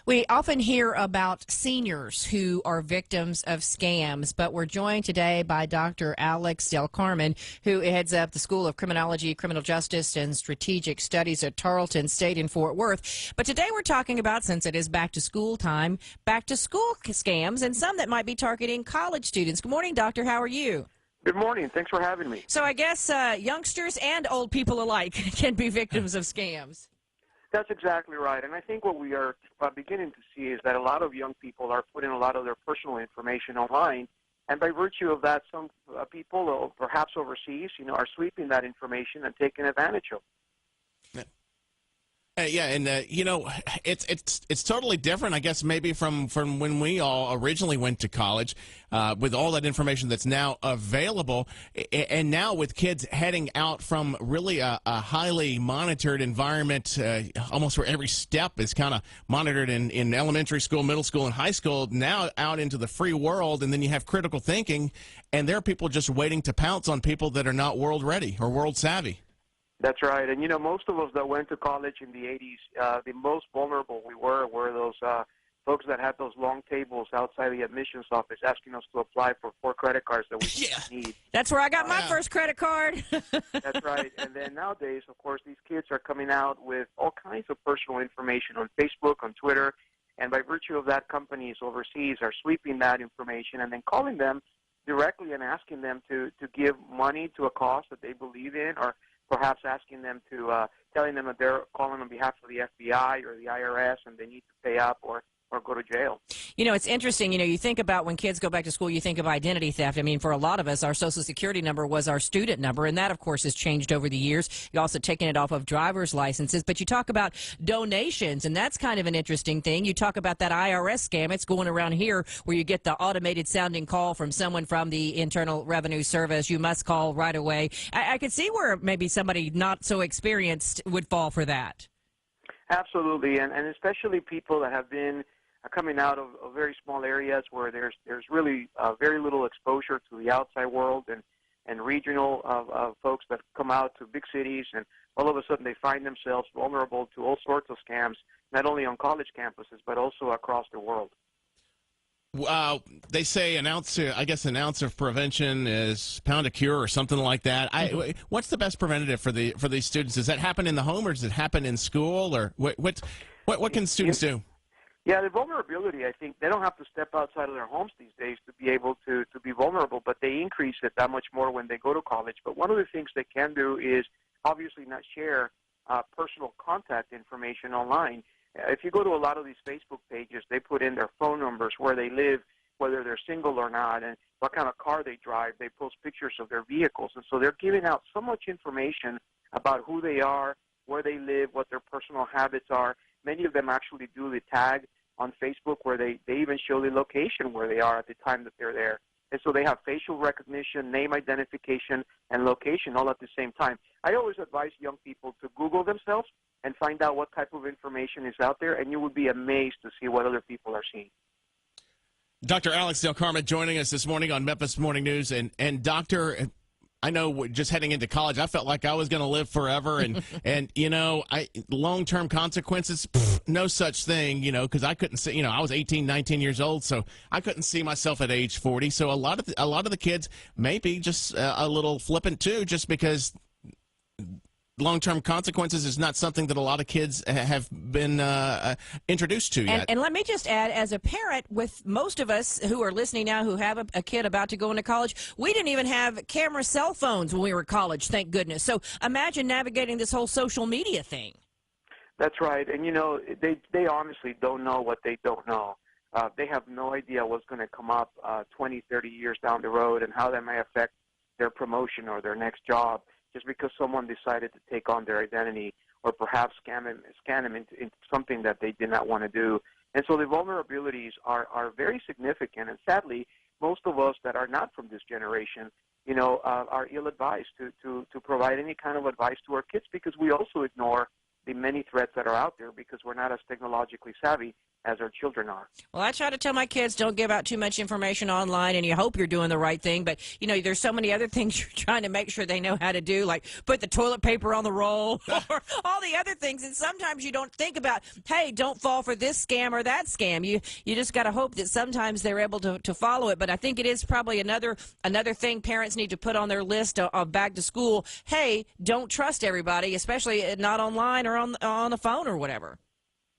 We often hear about seniors who are victims of scams, but we're joined today by Dr. Alex Del Carmen, who heads up the School of Criminology, Criminal Justice, and Strategic Studies at Tarleton State in Fort Worth. But today we're talking about, since it is back to school time, back to school scams and some that might be targeting college students. Good morning, Doctor. How are you? Good morning. Thanks for having me. So I guess youngsters and old people alike can be victims of scams. That's exactly right. And I think what we are beginning to see is that a lot of young people are putting a lot of their personal information online. And by virtue of that, some people, perhaps overseas, are sweeping that information and taking advantage of it. It's totally different, I guess, maybe from when we all originally went to college, with all that information that's now available, and now with kids heading out from really a highly monitored environment, almost where every step is kind of monitored in elementary school, middle school, and high school, now out into the free world, and then you have critical thinking, and there are people just waiting to pounce on people that are not world ready or world savvy. That's right. And, most of us that went to college in the 80s, the most vulnerable we were those folks that had those long tables outside the admissions office asking us to apply for 4 credit cards that we didn't need. That's where I got my first credit card. That's right. And then nowadays, of course, these kids are coming out with all kinds of personal information on Facebook, on Twitter, and by virtue of that, companies overseas are sweeping that information and then calling them directly and asking them to give money to a cause that they believe in, or perhaps asking them to, telling them that they're calling on behalf of the FBI or the IRS and they need to pay up or go to jail. It's interesting. You think about when kids go back to school, you think of identity theft. I mean, for a lot of us, our Social Security number was our student number, and that, of course, has changed over the years. You're also taking it off of driver's licenses. But you talk about donations, and that's kind of an interesting thing. You talk about that IRS scam. It's going around here where you get the automated sounding call from someone from the Internal Revenue Service. You must call right away. I could see where maybe somebody not so experienced would fall for that. Absolutely, and especially people that have been coming out of very small areas where there's really very little exposure to the outside world, and regional folks that come out to big cities, and all of a sudden they find themselves vulnerable to all sorts of scams, not only on college campuses but also across the world. They say an ounce of prevention is pound a cure or something like that. What's the best preventative for these students? Does that happen in the home, or does it happen in school, or what can students do? Yeah, the vulnerability, I think, they don't have to step outside of their homes these days to be able to be vulnerable, but they increase it that much more when they go to college. But one of the things they can do is obviously not share personal contact information online. If you go to a lot of these Facebook pages, they put in their phone numbers, where they live, whether they're single or not, and what kind of car they drive. They post pictures of their vehicles. And so they're giving out so much information about who they are, where they live, what their personal habits are. Many of them actually do the tag on Facebook where they even show the location where they are at the time that they're there. And so they have facial recognition, name identification, and location all at the same time. I always advise young people to Google themselves and find out what type of information is out there, and you would be amazed to see what other people are seeing. Dr. Alex Del Carmen joining us this morning on Memphis Morning News. And Doctor, I know just heading into college, I felt like I was going to live forever, and long-term consequences, no such thing, because I couldn't see, I was 18, 19 years old, so I couldn't see myself at age 40. So a lot of the kids may be just a little flippant too, just because long-term consequences is not something that a lot of kids have been introduced to yet. And let me just add, as a parent, with most of us who are listening now who have a kid about to go into college, we didn't even have camera cell phones when we were in college, thank goodness. So imagine navigating this whole social media thing. That's right. And, they honestly don't know what they don't know. They have no idea what's going to come up 20, 30 years down the road and how that may affect their promotion or their next job, just because someone decided to take on their identity or perhaps scan them into something that they did not want to do. And so the vulnerabilities are very significant. And sadly, most of us that are not from this generation, are ill-advised to provide any kind of advice to our kids, because we also ignore the many threats that are out there because we're not as technologically savvy as our children are. Well, I try to tell my kids don't give out too much information online, and you hope you're doing the right thing. But, you know, there's so many other things you're trying to make sure they know how to do, like put the toilet paper on the roll or all the other things. And sometimes you don't think about, hey, don't fall for this scam or that scam. You just got to hope that sometimes they're able to follow it. But I think it is probably another thing parents need to put on their list of back to school. Hey, don't trust everybody, especially not online or on the phone or whatever.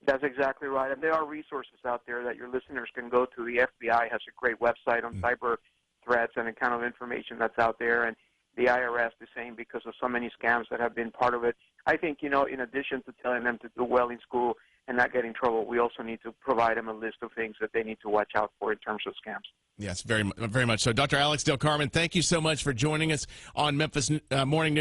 That's exactly right. And there are resources out there that your listeners can go to. The FBI has a great website on cyber threats and the kind of information that's out there. And the IRS the same, because of so many scams that have been part of it. I think, in addition to telling them to do well in school and not get in trouble, we also need to provide them a list of things that they need to watch out for in terms of scams. Yes, very much so. Dr. Alex Del Carmen, thank you so much for joining us on Memphis Morning News.